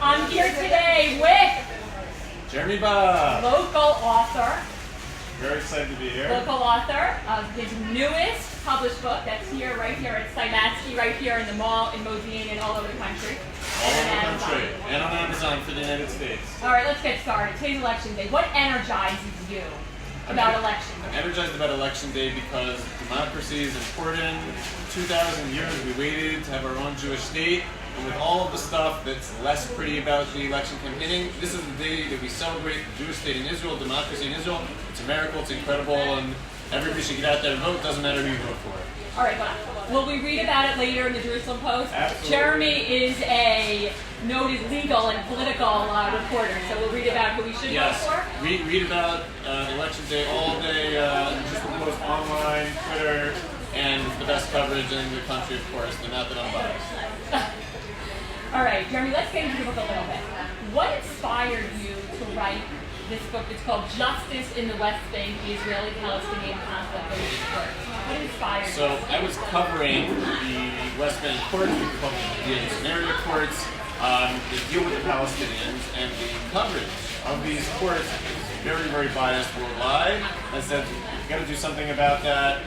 I'm here today with Jeremy Bob. Local author. Very excited to be here. Local author of his newest published book that's here, right here at Szymanski, right here in the mall in Modi'in and all over the country. All over the country. And on Amazon for the United States. All right, let's get started. Today's election day. What energizes you about election day? I'm energized about election day because democracy is important. 2,000 years we waited to have our own Jewish state. And with all of the stuff that's less pretty about the election campaigning, this is the day that we celebrate the Jewish state in Israel, democracy in Israel. It's a miracle, it's incredible, and everybody should get out there and vote. Doesn't matter who you vote for. All right, well, will we read about it later in the Jerusalem Post? Absolutely. Jeremy is a noted legal and political reporter, so we'll read about who we should vote for? Read about election day all day, just the Post online, Twitter, and it's the best coverage in the country, of course, and not that I'm biased. All right, Jeremy, let's get into the book a little bit. What inspired you to write this book? It's called Justice in the West Bank, the Israeli-Palestinian Conflict. What inspired you? So I was covering the West Bank courts, we call them the Samaria courts, that deal with the Palestinians, and the coverage of these courts is very, very biased worldwide. I said, we've got to do something about that,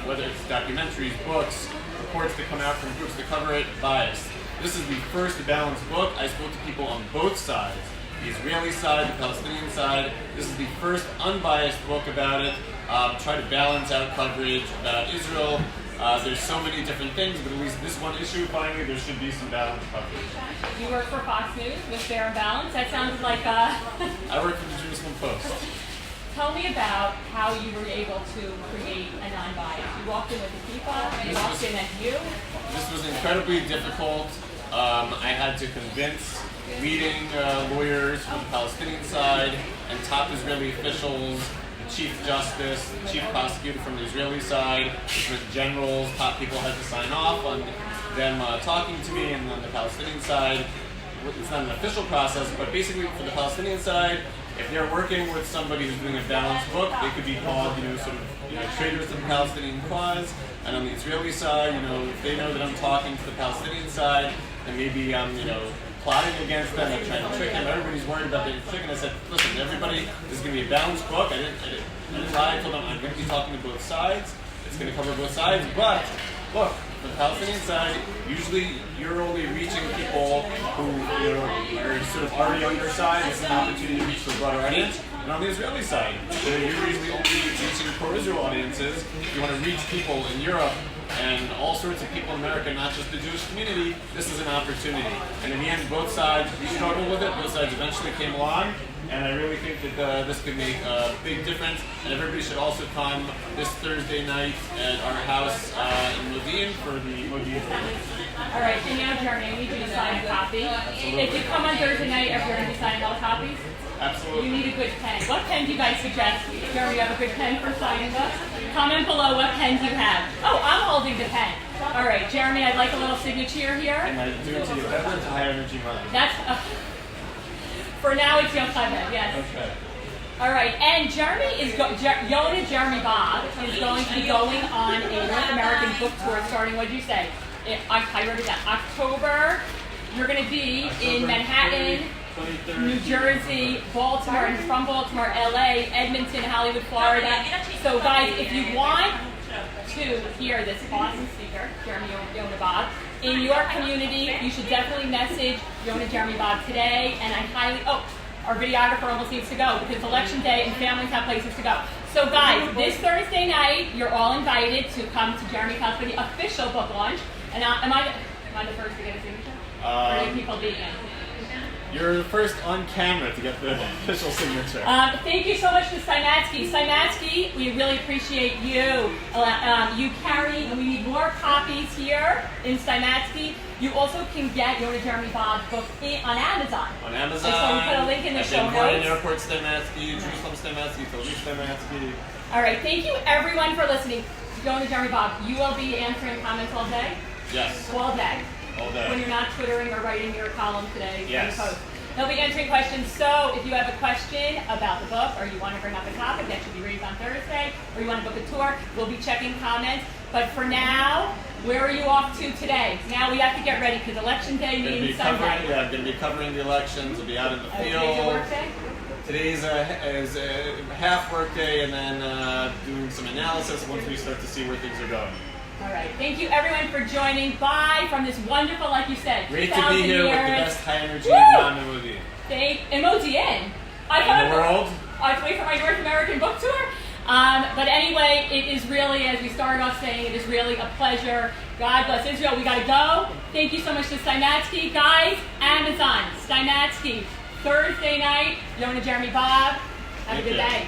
whether it's documentaries, books, reports that come out from groups that cover it, biased. This is the first balanced book. I spoke to people on both sides, the Israeli side, the Palestinian side. This is the first unbiased book about it. Try to balance out coverage about Israel. There's so many different things, but at least this one issue, finally, there should be some balanced coverage. You work for Fox News with Fair and Balance. That sounds like I work for the Jerusalem Post. Tell me about how you were able to create a non-bias. You walked in with the people, you walked in as you. This was incredibly difficult. I had to convince leading lawyers from the Palestinian side and top Israeli officials, the Chief Justice, the Chief Prosecutor from the Israeli side, different generals, top people had to sign off on them talking to me, and on the Palestinian side, it's not an official process, but basically for the Palestinian side, if they're working with somebody who's doing a balanced book, they could be called, traitors to the Palestinian cause. And on the Israeli side, if they know that I'm talking to the Palestinian side, then maybe I'm, plotting against them and trying to trick them. Everybody's worried about being tricked. And I said, listen, everybody, this is going to be a balanced book. I didn't lie. I told them I'm going to be talking to both sides. It's going to cover both sides. But look, the Palestinian side, usually you're only reaching people who are sort of already on your side. It's an opportunity to reach for a broader audience. And on the Israeli side, you're usually only reaching pro-Israel audiences. You want to reach people in Europe and all sorts of people in America, not just the Jewish community. This is an opportunity. And in the end, both sides, we struggled with it. Both sides eventually came along. And I really think that this could make a big difference. And everybody should also come this Thursday night at our house in Modi'in for the Modi'in tournament. All right, so now, Jeremy, I need you to sign a copy. Absolutely. If you come on Thursday night, you're going to be signing all the copies? Absolutely. You need a good pen. What pen do you guys suggest? Jeremy, you have a good pen for signing books? Comment below what pens you have. Oh, I'm holding the pen. All right, Jeremy, I'd like a little signature here. And I do it to your beverage, high energy mind. That's, for now it's Yocheved, yes. Okay. All right, and Yonah Jeremy Bob is going to be going on a North American book tour starting, what did you say? I wrote it down. October, you're going to be in Manhattan, 23rd. New Jersey, Baltimore, and from Baltimore, LA, Edmonton, Hollywood, Florida. So guys, if you want to hear this awesome speaker, Jeremy Yonah Bob, in your community, you should definitely message Yonah Jeremy Bob today, and our videographer almost needs to go because it's election day and families have places to go. So guys, this Thursday night, you're all invited to come to Jeremy Bob's for the official book launch. And am I the first to get a signature? Or do people beat me? You're the first on camera to get the official signature. Thank you so much to Szymanski. Szymanski, we really appreciate you. We need more copies here in Szymanski. You also can get Yonah Jeremy Bob's book on Amazon. On Amazon. And so we put a link in the show notes. At Airport Szymanski, Jerusalem Szymanski, Tel Aviv Szymanski. All right, thank you everyone for listening. Yonah Jeremy Bob, you will be answering comments all day? Yes. All day. All day. When you're not Twittering or writing your column today. Yes. Post. They'll be answering questions. So if you have a question about the book, or you want to bring up a topic that should be raised on Thursday, or you want to book a tour, we'll be checking comments. But for now, Where are you off to today? Now we have to get ready because election day means Sunday. I'm going to be covering the elections. I'll be out in the field. Today's your work day? Today's is a half work day, and then doing some analysis once we start to see where things are going. All right. Thank you, everyone, for joining. Bye from this wonderful, like you said, great to be here years. with the best high energy non-MOD. MODN. In the world. I have to wait for my North American book tour. But anyway, it is really, as we started off saying, it is really a pleasure. God bless Israel. We got to go. Thank you so much to Stymatsky. Guys, Amazon, Stymatsky. Thursday night, Yonah Jeremy Bob. Have a good day.